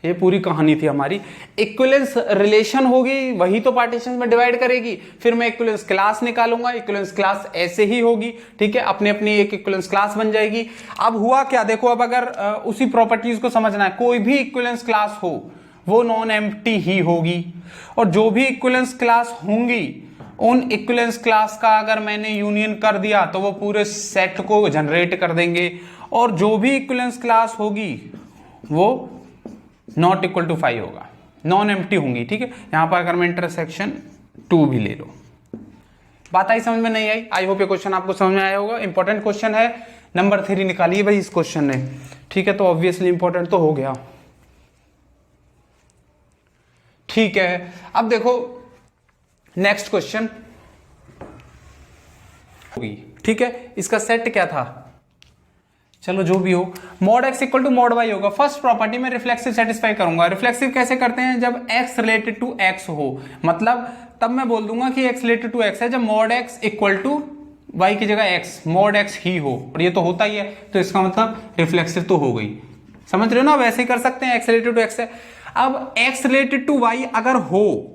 Speaker 1: ये पूरी कहानी थी हमारी। इक्विवेलेंस रिलेशन होगी, वही तो पार्टीशन में डिवाइड करेगी, फिर मैं इक्विवेलेंस क्लास निकालूंगा, इक्विवेलेंस क्लास ऐसे ही होगी, ठीक है, अपनी अपनी एक इक्विवेलेंस क्लास बन जाएगी। अब हुआ क्या, देखो, अब अगर उसी प्रॉपर्टीज को समझना है, कोई भी इक्विवेलेंस क्लास हो वो नॉन एम्प्टी ही होगी, और जो भी इक्विवेलेंस क्लास होंगी उन इक्विवेलेंस क्लास का अगर मैंने यूनियन कर दिया तो वो पूरे सेट को जनरेट कर देंगे, और जो भी इक्विवेलेंस क्लास होगी वो नॉट इक्वल टू 5 होगा, नॉन एम्प्टी होंगी, ठीक है। यहां पर अगर मैं इंटरसेक्शन 2 भी ले लो। बात आई समझ में? नहीं आई? आई होप ये क्वेश्चन आपको समझ में आया होगा। इंपॉर्टेंट क्वेश्चन है, नंबर 3 निकालिए भाई इस क्वेश्चन ने, ठीक है, तो ऑब्वियसली इंपॉर्टेंट तो हो गया, ठीक है। अब देखो नेक्स्ट क्वेश्चन होगी, ठीक है, इसका सेट क्या था? चलो जो भी हो, mod x equal to mod y होगा। फर्स्ट प्रॉपर्टी में रिफ्लेक्सिव सेटिस्फाई करूंगा। रिफ्लेक्सिव कैसे करते हैं? जब x रिलेटेड टू x हो, मतलब तब मैं बोल दूंगा कि x रिलेटेड टू x है जब mod x equal to y की जगह x, mod x ही हो, और ये तो होता ही है, तो इसका मतलब रिफ्लेक्सिव तो हो गई। समझ रहे हो ना? वैसे ही कर सकते हैं, x रिलेटेड टू x है। अब x रिलेटेड टू y अगर हो,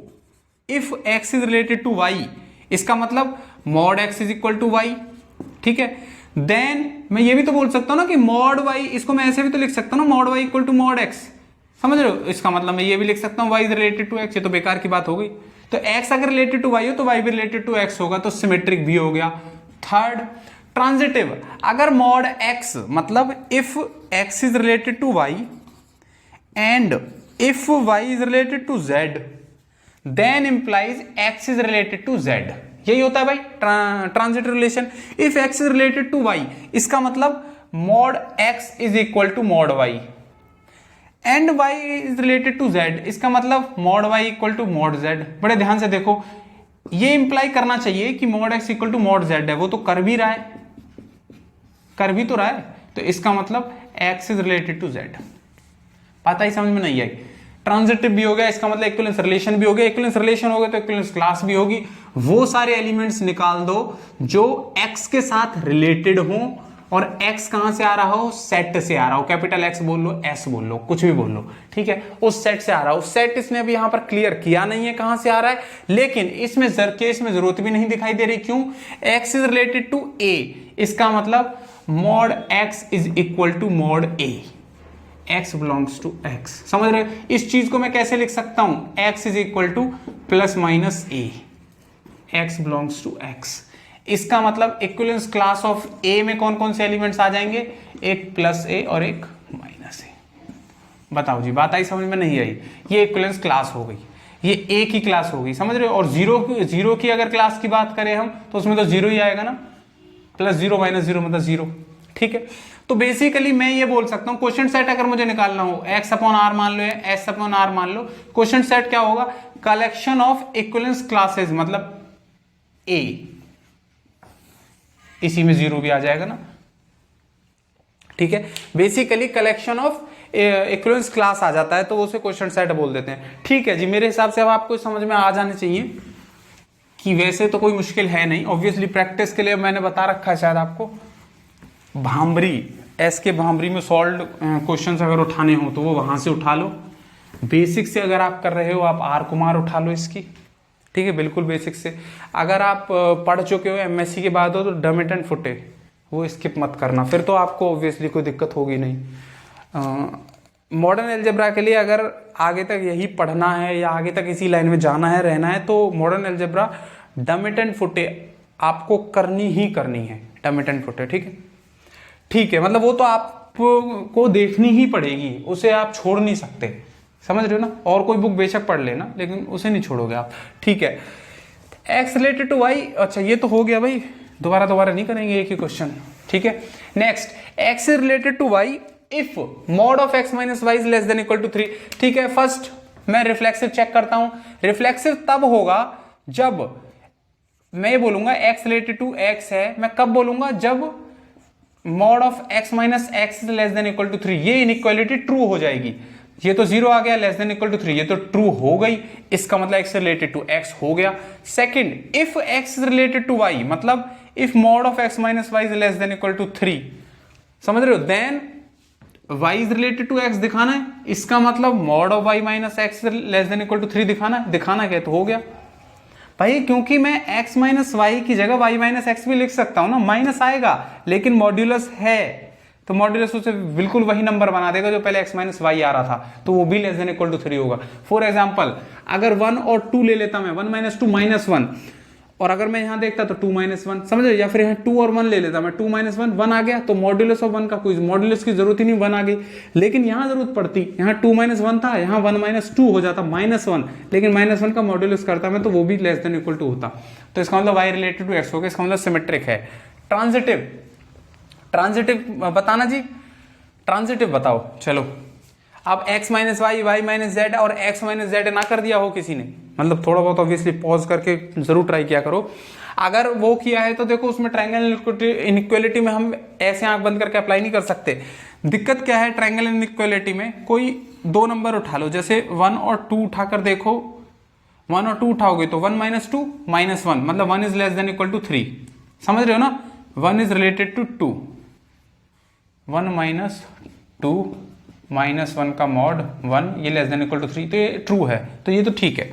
Speaker 1: if x is related to y, इसका मतलब mod x is equal to y, ठीक है। देन मैं ये भी तो बोल सकता हूं ना कि mod y, इसको मैं ऐसे भी तो लिख सकता हूं ना, mod y equal to mod x, समझ रहे हो? इसका मतलब मैं ये भी लिख सकता हूं y is related to x, ये तो बेकार की बात हो गई। तो x अगर रिलेटेड टू y हो तो y भी रिलेटेड टू x होगा, तो सिमेट्रिक भी हो गया। थर्ड, ट्रांजिटिव, अगर mod x मतलब if x is related to y and if y is related to z, then implies x is related to z, यही होता है भाई transitive relation. If x is related to y, इसका मतलब mod x is equal to mod y, and y is related to z, इसका मतलब mod y equal to mod z। बड़े ध्यान से देखो, ये इंप्लाई करना चाहिए कि mod x equal to mod z है, वो तो कर भी रहा है, कर भी तो रहा है, तो इसका मतलब x is related to z। पता ही समझ में नहीं आई। ट्रांजिटिव भी हो गया, इसका मतलब इक्विवेलेंस रिलेशन भी हो गया, इक्विवेलेंस रिलेशन हो गया तो इक्विवेलेंस क्लास भी होगी। वो सारे एलिमेंट्स निकाल दो जो x के साथ रिलेटेड हो और x कहां से आ रहा हो, सेट से आ रहा हो, कैपिटल X बोल लो, S बोल लो, कुछ भी बोल लो, ठीक है, उस सेट से आ रहा हो। सेट इसने अभी यहां पर क्लियर किया नहीं है कहां से आ रहा है, लेकिन इसमें केस में जरूरत भी नहीं दिखाई दे रही। क्यों? x is related to a, इसका मतलब mod x is equal to mod a, x belongs to x। समझ रहे हो? इस चीज को मैं कैसे लिख सकता हूं, x is equal to plus minus a, x belongs to x। इसका मतलब इक्विवेलेंस क्लास ऑफ A में कौन कौन से एलिमेंट्स आ जाएंगे, एक प्लस A और एक माइनस A। बताओ जी, बात आई समझ में नहीं आई? ये इक्विवेलेंस क्लास हो गई, ये A की क्लास हो गई, समझ रहे हो? और जीरो की अगर क्लास की बात करें हम तो उसमें तो जीरो ही आएगा ना, प्लस जीरो माइनस जीरो मतलब जीरो, ठीक है। तो बेसिकली मैं ये बोल सकता हूं, क्वेश्चन सेट अगर मुझे निकालना हो, x अपॉन r मान लो या s अपॉन r मान लो, क्वेश्चन सेट क्या होगा, कलेक्शन ऑफ इक्विवेलेंस क्लासेस, मतलब A, इसी में जीरो भी आ जाएगा ना, ठीक है। Basically collection of equivalence class आ जाता है तो उसे क्वेश्चन सेट बोल देते हैं, ठीक है जी। मेरे हिसाब से अब आपको समझ में आ जाने चाहिए कि वैसे तो कोई मुश्किल है नहीं, ऑब्वियसली प्रैक्टिस के लिए मैंने बता रखा है शायद आपको। भांबरी, एस के भांबरी में सॉल्व क्वेश्चन अगर उठाने हो तो वो वहां से उठा लो। बेसिक से अगर आप कर रहे हो, आप आर कुमार उठा लो इसकी, ठीक है, बिल्कुल बेसिक से। अगर आप पढ़ चुके हो एमएससी के बाद हो तो डमिट एंड फुटे वो स्किप मत करना, फिर तो आपको ऑब्वियसली कोई दिक्कत होगी नहीं। मॉडर्न एल्जेब्रा के लिए अगर आगे तक यही पढ़ना है या आगे तक इसी लाइन में जाना है, रहना है, तो मॉडर्न एल्जेब्रा डमिट एंड फुटे आपको करनी ही करनी है, डमिट एंड फुटे, ठीक है, ठीक है। मतलब वो तो आपको देखनी ही पड़ेगी, उसे आप छोड़ नहीं सकते, समझ रहे हो ना। और कोई बुक बेशक पढ़ लेना लेकिन उसे नहीं छोड़ोगे आप, ठीक है। x रिलेटेड टू y, अच्छा ये तो हो गया भाई, दोबारा नहीं करेंगे एक ही क्वेश्चन, ठीक है। Next, x related to y if mod of x minus y is less than equal to 3, ठीक है। फर्स्ट मैं रिफ्लेक्सिव चेक करता हूं, रिफ्लेक्सिव तब होगा जब मैं बोलूंगा x रिलेटेड टू x है, मैं कब बोलूंगा, जब mod of x minus x less than equal to 3, ये इनइक्वालिटी ट्रू हो जाएगी। ये तो जीरो आ गया, लेस देन इक्वल टू 3, ये तो ट्रू हो गई, इसका मतलब x रिलेटेड टू x हो गया। Second, if x related to y, मतलब if mod of x minus y is less than equal to 3, समझ रहे हो, then y is related to x दिखाना है, इसका मतलब mod of y minus x less than equal to 3 दिखाना है, दिखाना क्या, तो हो गया भाई। क्योंकि मैं x माइनस वाई की जगह y माइनस एक्स भी लिख सकता हूं ना, माइनस आएगा लेकिन मॉड्यूलस है तो मॉड्यूलस उसे बिल्कुल वही नंबर बना देगा जो पहले x माइनस वाई आ रहा था, तो वो भी लेस देन इक्वल टू 3 होगा। फॉर एग्जांपल, अगर 1 और 2 ले लेता मैं, 1 माइनस 2 माइनस 1, और अगर मैं यहां देखता तो 2 माइनस 1, समझ रहे, या फिर यहाँ 2 और 1 ले लेता मैं, 2 माइनस 1, 1 आ गया, तो मॉड्यूलस ऑफ 1 का कोई मॉड्यूलस की जरूरत ही नहीं, 1 आ गई। लेकिन यहां जरूरत पड़ती, यहाँ 2 माइनस 1 था, यहाँ 1 माइनस 2 हो जाता माइनस 1, लेकिन माइनस 1 का मॉड्यूलस करता मैं तो वो भी लेस देन इक्वल टू होता, तो इसका मतलब y रिलेटेड टू x हो गया, इसका मतलब सिमेट्रिक है। ट्रांजिटिव, ट्रांजिटिव बताना जी, ट्रांजिटिव बताओ। चलो अब x minus y, y minus z और x माइनस जेड ना कर दिया हो किसी ने, मतलब थोड़ा बहुत ऑब्वियसली पॉज करके जरूर ट्राई किया करो। अगर वो किया है तो देखो उसमें ट्रायंगल इनइक्वालिटी में हम ऐसे आंख बंद करके अप्लाई नहीं कर सकते। दिक्कत क्या है ट्रायंगल इनइक्वालिटी में, कोई दो नंबर उठा लो, जैसे 1 और 2 उठाकर देखो, 1 और 2 उठाओगे तो 1 माइनस 2 माइनस 1, मतलब 1 is less than equal to 3, समझ रहे हो ना। 1 is related to 2, 1 minus 2 minus 1 का मॉड 1, ये लेस देन इक्वल टू 3, तो ये ट्रू है, तो ये तो ठीक है।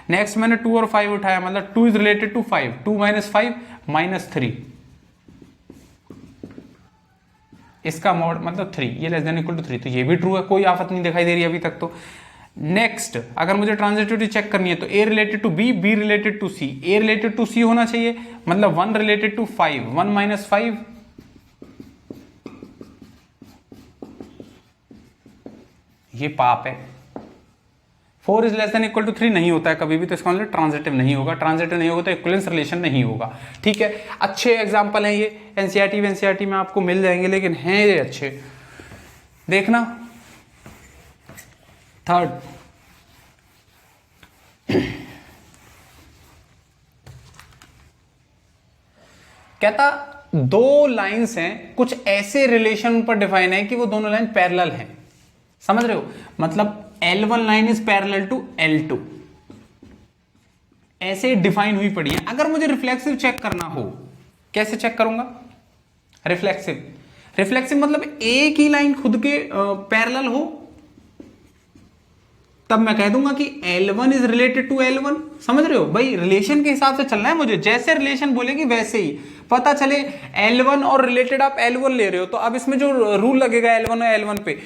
Speaker 1: नेक्स्ट मैंने 2 और 5 उठाया, मतलब 2 is related to 5, 2 minus 5 minus 3, इसका मॉड मतलब 3, ये लेस देन इक्वल टू 3, तो ये भी ट्रू है, कोई आफत नहीं दिखाई दे रही अभी तक तो। नेक्स्ट अगर मुझे ट्रांजिटिविटी चेक करनी है तो a related to b, b related to c, a related to c होना चाहिए, मतलब 1 रिलेटेड टू 5, 1 माइनस 5, ये पाप है। 4 is less than equal to 3 नहीं होता है कभी भी, तो इसका मतलब ट्रांजिटिव नहीं होगा, ट्रांजिटिव नहीं होगा तो इक्विवेलेंस रिलेशन नहीं होगा, ठीक है। अच्छे एग्जांपल हैं ये, एनसीईआरटी में आपको मिल जाएंगे, लेकिन हैं ये अच्छे, देखना थर्ड, कहता दो लाइंस हैं, कुछ ऐसे रिलेशन पर डिफाइन है कि वो दोनों लाइन पैरेलल हैं। समझ रहे हो? मतलब L1 line is parallel to L2, ऐसे डिफाइन हुई पड़ी है। अगर मुझे रिफ्लेक्सिव चेक करना हो, कैसे चेक करूंगा? रिफ्लेक्सिव, रिफ्लेक्सिव मतलब एक ही लाइन खुद के पैरेलल हो, तब मैं कह दूंगा कि L1 is related to L1। समझ रहे हो भाई? रिलेशन के हिसाब से चलना है मुझे, जैसे रिलेशन बोलेगी वैसे ही। पता चले L1 और रिलेटेड आप L1 ले रहे हो, तो अब इसमें जो रूल लगेगा L1 और L1 पे,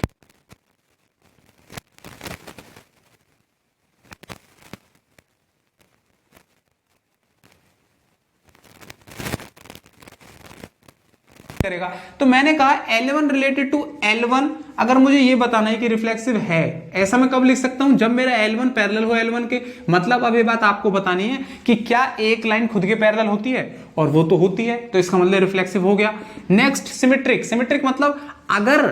Speaker 1: करेगा। तो मैंने कहा L1 रिलेटेड टू L1, अगर मुझे ये बताना है कि रिफ्लेक्सिव है, ऐसा मैं कब लिख सकता हूं? जब मेरा L1 पैरेलल हो L1 के। मतलब अब ये बात आपको बतानी है कि क्या एक लाइन खुद के पैरेलल होती है, और वो तो होती है, तो इसका मतलब रिफ्लेक्सिव हो गया। नेक्स्ट सिमेट्रिक, सिमेट्रिक मतलब अगर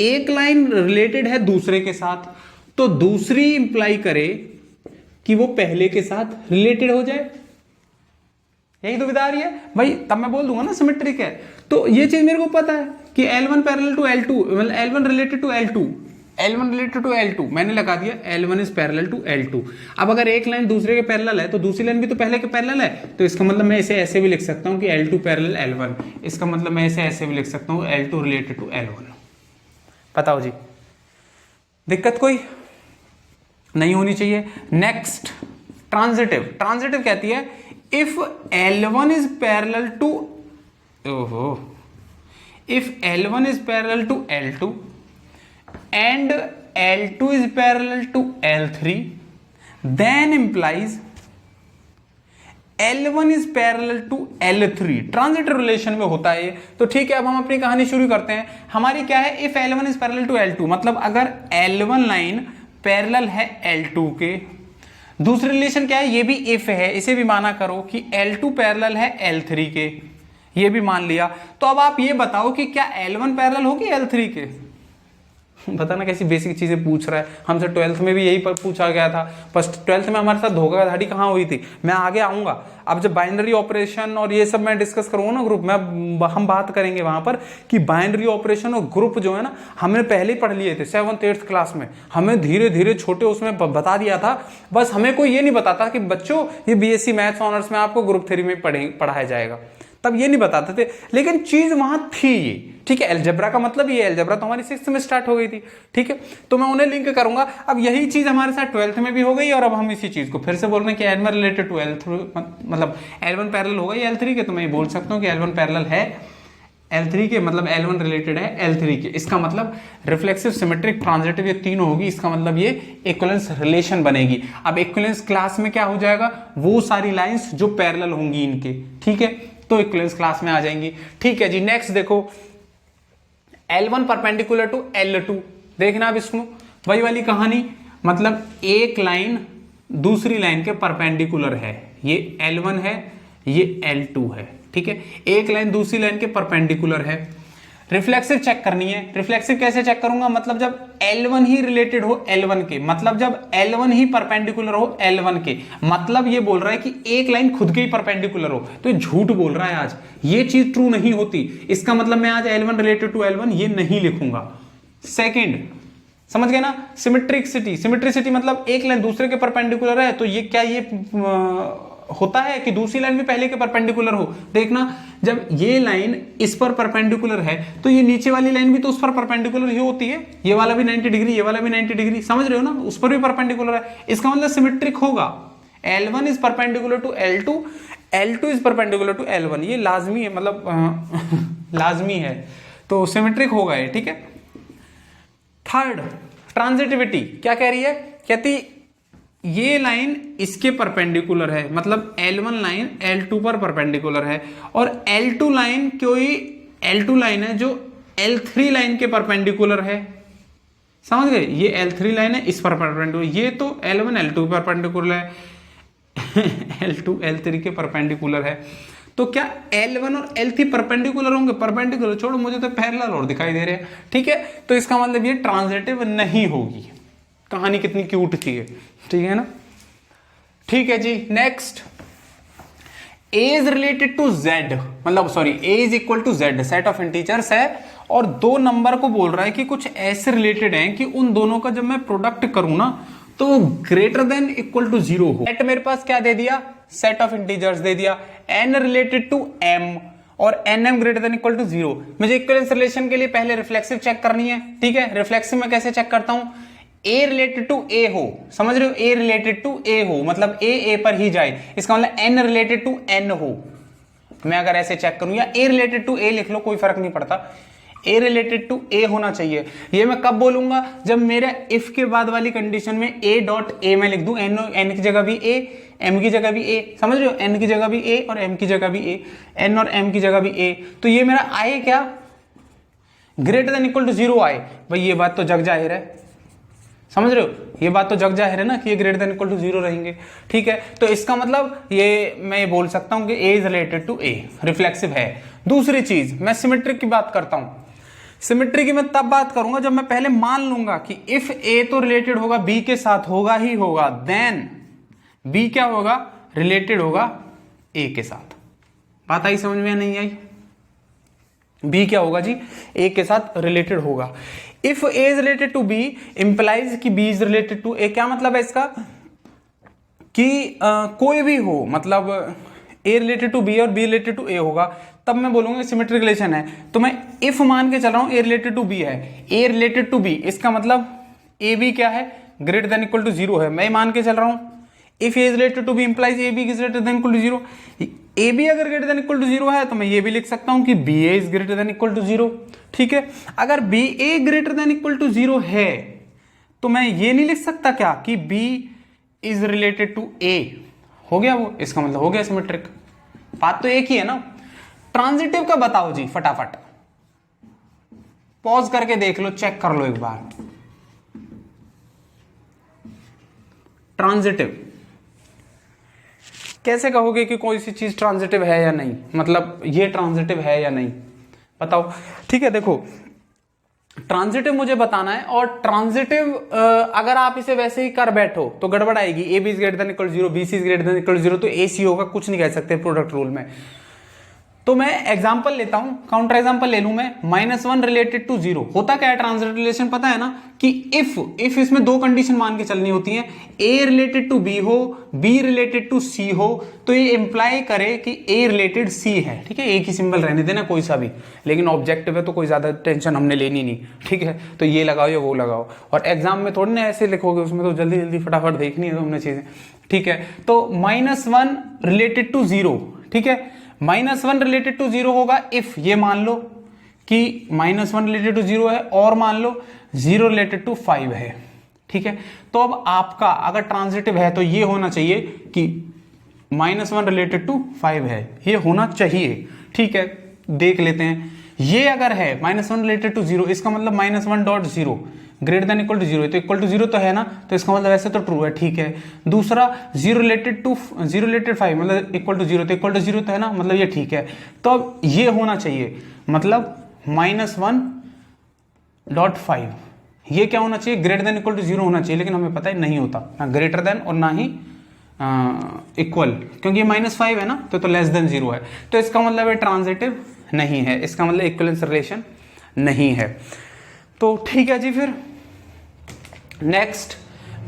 Speaker 1: एक लाइन रिलेटेड है दूसरे के साथ, तो दूसरी इंप्लाई करे कि वो पहले के साथ रिलेटेड हो जाए। यही दुविधा आ रही है भाई, तब मैं बोल दूंगा ना सिमेट्रिक है। तो ये चीज मेरे को पता है कि L1 पैरेलल टू L2, मतलब L1 related to L2, L1 related to L2, मैंने लगा दिया L1 is parallel to L2। अब अगर एक लाइन दूसरे के पैरेलल है, तो दूसरी लाइन भी तो पहले के पैरेलल है, तो इसका मतलब मैं इसे ऐसे भी लिख सकता हूं कि L2 पैरेलल L1। इसका मतलब मैं इसे ऐसे भी लिख सकता हूं L2 रिलेटेड टू L1। बताओ जी, दिक्कत कोई नहीं होनी चाहिए। नेक्स्ट ट्रांजिटिव, ट्रांजिटिव कहती है if L1 is parallel to, if L1 is parallel to L2 and L2 is parallel to L3, then implies L1 is parallel to L3। Transitive relation में होता है ये। तो ठीक है, अब हम अपनी कहानी शुरू करते हैं। हमारी क्या है? If L1 is parallel to L2, मतलब अगर L1 लाइन पैरेलल है L2 के। दूसरी रिलेशन क्या है? ये भी इफ है, इसे भी माना करो कि L2 पैरेलल है L3 के, ये भी मान लिया। तो अब आप ये बताओ कि क्या L1 पैरेलल होगी L3 के? बताना कैसी बेसिक चीजें पूछ रहा है। हमसे 12th में भी यही पर पूछा गया था। फर्स्ट 12th में हमारे साथ धोखाधड़ी कहाँ हुई थी, मैं आगे आऊंगा। अब जब बाइनरी ऑपरेशन और ये सब मैं डिस्कस करूंगा ना ग्रुप में, हम बात करेंगे वहां पर कि बाइनरी ऑपरेशन और ग्रुप जो है ना, हमने पहले ही पढ़ लिए थे 7th 8th क्लास में। हमें धीरे धीरे छोटे उसमें बता दिया था। बस हमें कोई ये नहीं बताता कि बच्चों ये BSc मैथ्स ऑनर्स में आपको ग्रुप थ्योरी में पढ़ाया जाएगा, तब ये नहीं बताते थे, लेकिन चीज वहां थी ये। ठीक है, अलजेब्रा का मतलब ये, अलजेब्रा तो हमारी 6th में स्टार्ट हो गई थी। ठीक है, तो मैं उन्हें लिंक करूंगा। अब यही चीज हमारे साथ 12th में भी हो गई, और अब हम इसी चीज को फिर से बोल रहे हैं कि L1 रिलेटेड टू L3, मतलब L1 पैरेलल होगा या L3 के, तो मैं ये बोल सकता हूँ कि L1 पैरेलल है L3 के, मतलब L1 रिलेटेड है L3 के। इसका मतलब रिफ्लेक्सिव, सिमेट्रिक, ट्रांजिटिव ये तीनों होगी। इसका मतलब ये इक्विवेलेंस रिलेशन बनेगी। अब इक्विवेलेंस क्लास में क्या हो जाएगा? वो सारी लाइंस जो पैरेलल होंगी इनके, ठीक है, तो इक्विवेलेंस क्लास में आ जाएंगी। ठीक है जी, नेक्स्ट देखो, L1 परपेंडिकुलर टू L2। देखना अब इसमें वही वाली कहानी, मतलब एक लाइन दूसरी लाइन के परपेंडिकुलर है। ये L1 है, ये L2 है। ठीक है, एक लाइन दूसरी लाइन के परपेंडिकुलर है। रिफ्लेक्सिव चेक करनी है। रिफ्लेक्सिव कैसे चेक करूंगा? मतलब जब L1 ही रिलेटेड हो L1 के, मतलब जब L1 ही परपेंडिकुलर हो L1 के, मतलब ये बोल रहा है कि एक लाइन खुद के ही परपेंडिकुलर हो। तो ये झूठ बोल रहा है आज, ये चीज ट्रू नहीं होती। इसका मतलब मैं आज L1 रिलेटेड टू L1 ये नहीं लिखूंगा। सेकेंड, समझ गए ना? सिमेट्रिसिटी, सिमेट्रिसिटी मतलब एक लाइन दूसरे के परपेंडिकुलर है, तो ये क्या ये होता है कि दूसरी लाइन भी पहले के परपेंडिकुलर हो। देखना, जब ये लाइन इस पर परपेंडिकुलर है, तो ये नीचे वाली लाइन भी तो उस पर परपेंडिकुलर ही होती है। ये वाला भी 90 डिग्री, ये वाला भी 90 डिग्री, समझ रहे हो ना? उस पर भी परपेंडिकुलर है। इसका मतलब सिमेट्रिक होगा। L1 is perpendicular to L2, L2 is perpendicular to L1। ये लाजमी है, मतलब लाजमी है, तो सिमेट्रिक होगा ये। ठीक है। थर्ड, ट्रांजिटिविटी क्या कह रही है? कहती ये लाइन इसके परपेंडिकुलर है, मतलब L1 लाइन L2 पर परपेंडिकुलर है, और L2 लाइन कोई L2 लाइन है जो L3 लाइन के परपेंडिकुलर है। समझ गए? ये L3 लाइन है, इस पर परपेंडिकुलर, ये तो L1 L2 पर परपेंडिकुलर है L2 L3 के परपेंडिकुलर है। तो क्या L1 और L3 परपेंडिकुलर होंगे? परपेंडिकुलर छोड़ो, मुझे तो पैरेलल और दिखाई दे रहे हैं। ठीक है, तो इसका मतलब ये ट्रांजिटिव नहीं होगी। कहानी कितनी क्यूट थी ये, ठीक है ना। ठीक है जी, next a is related to z, मतलब sorry a is equal to z, set of integers है और दो नंबर को बोल रहा है कि कुछ ऐसे रिलेटेड हैं कि उन दोनों का जब मैं प्रोडक्ट करूं ना तो ग्रेटर देन इक्वल टू 0 हो। सेट मेरे पास क्या दे दिया, सेट ऑफ इंटीजर्स दे दिया, n रिलेटेड टू m और nm greater than equal to 0। मुझे इक्विवेलेंस रिलेशन के लिए पहले रिफ्लेक्सिव चेक करनी है, ठीक है। रिफ्लेक्सिव में कैसे चेक करता हूं, a रिलेटेड टू a हो, समझ रहे हो, a रिलेटेड टू a हो मतलब a पर ही जाए, इसका मतलब n रिलेटेड टू n हो। मैं अगर ऐसे चेक करूं या a रिलेटेड टू a लिख लो, कोई फर्क नहीं पड़ता, a रिलेटेड टू a होना चाहिए। ये मैं कब बोलूंगा, जब मेरे if के बाद वाली कंडीशन में a डॉट a मैं लिख दूं, n की जगह भी a, m की जगह भी a, समझ रहे हो, n की जगह भी a और m की जगह भी a, n और m की जगह भी a, तो ये मेरा आए क्या, ग्रेटर देन इक्वल टू 0 आए। भाई ये बात तो जग जाहिर है, समझ रहे हो, ये बात तो जग जाहिर है ना कि ये ग्रेटर देन इक्वल टू 0 रहेंगे, ठीक है। तो इसका मतलब ये मैं बोल सकता हूं कि a is related to a, reflexive है। दूसरी चीज मैं सिमेट्रिक की बात करता हूं, सिमेट्री की मैं तब बात करूंगा जब मैं पहले मान लूंगा कि इफ a तो रिलेटेड होगा b के साथ, होगा ही होगा, देन b क्या होगा, रिलेटेड होगा a के साथ। बात आई समझ में, नहीं आई, b क्या होगा जी, a के साथ रिलेटेड होगा। If a is related to b implies कि b is related to a, क्या मतलब है इसका कि कोई भी हो, मतलब a रिलेटेड टू b और b रिलेटेड टू a होगा, तब मैं बोलूंगा सिमेट्रिक रिलेशन है। तो मैं इफ मान के चल रहा हूं a रिलेटेड टू b है, a रिलेटेड टू b, इसका मतलब a b क्या है, ग्रेटर देन इक्वल टू 0 है, मैं मान के चल रहा हूं। If a is related to b implies a b is greater than equal to 0, a b अगर ग्रेटर देन इक्वल टू 0 है तो मैं ये भी लिख सकता हूं कि b a is greater than equal to 0, ठीक है। अगर b a greater than equal to 0 है तो मैं ये नहीं लिख सकता क्या कि b is related to a, हो गया वो, इसका मतलब हो गया सिमेट्रिक। बात तो एक ही है ना। ट्रांजिटिव का बताओ जी फटाफट, पॉज करके देख लो, चेक कर लो एक बार। ट्रांजिटिव कैसे कहोगे कि कोई सी चीज ट्रांजिटिव है या नहीं, मतलब ये ट्रांजिटिव है या नहीं, बताओ। ठीक है, देखो ट्रांजिटिव मुझे बताना है, और ट्रांजिटिव अगर आप इसे वैसे ही कर बैठो तो गड़बड़ आएगी। A b is greater than equal 0, b c is greater than equal 0, तो ए सी होगा, कुछ नहीं कह सकते प्रोडक्ट रूल में। तो मैं एग्जांपल लेता हूं, काउंटर एग्जांपल ले लूं मैं, -1 रिलेटेड टू 0। होता क्या है ट्रांजिटिव रिलेशन, पता है ना कि इफ इसमें दो कंडीशन मान के चलनी होती है, a रिलेटेड टू b हो, b रिलेटेड टू c हो, तो ये इंप्लाई करे कि a रिलेटेड c है, ठीक है। एक ही सिंबल रहने देना कोई सा भी, लेकिन ऑब्जेक्टिव है तो कोई ज्यादा टेंशन हमने लेनी नहीं, ठीक है। तो ये लगाओ या वो लगाओ, और एग्जाम में थोड़ी ना ऐसे लिखोगे, उसमें तो जल्दी जल्दी फटाफट देखनी है तुमने चीजें, ठीक है। तो -1 रिलेटेड टू 0, ठीक है, -1 रिलेटेड टू 0 होगा इफ ये मान लो कि -1 रिलेटेड टू 0 है, और मान लो 0 रिलेटेड टू 5 है, ठीक है। तो अब आपका अगर ट्रांजिटिव है तो ये होना चाहिए कि -1 रिलेटेड टू 5 है, ये होना चाहिए, ठीक है। देख लेते हैं, ये अगर है -1 रिलेटेड टू 0, इसका मतलब -1.0 ग्रेटर देन इक्वल टू 0, तो इक्वल टू 0 तो है ना, तो इसका मतलब ऐसे तो ट्रू है, ठीक है। दूसरा 0 रिलेटेड 5 मतलब इक्वल टू 0, तो इक्वल टू 0 तो है ना, मतलब ये ठीक है। तो अब ये होना चाहिए, मतलब -1.5, ये क्या होना चाहिए, ग्रेटर देन इक्वल टू 0 होना चाहिए, लेकिन हमें पता है नहीं होता, ना ग्रेटर देन और ना ही इक्वल, क्योंकि ये -5 है ना, तो लेस देन 0 है, तो इसका मतलब ये ट्रांजिटिव नहीं है, इसका मतलब इक्विवेलेंस रिलेशन नहीं है। तो ठीक है जी, फिर नेक्स्ट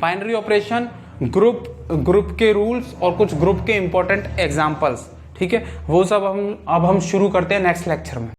Speaker 1: बाइनरी ऑपरेशन, ग्रुप के रूल्स और कुछ ग्रुप के इंपॉर्टेंट एग्जांपल्स, ठीक है, वो सब अब हम शुरू करते हैं नेक्स्ट लेक्चर में।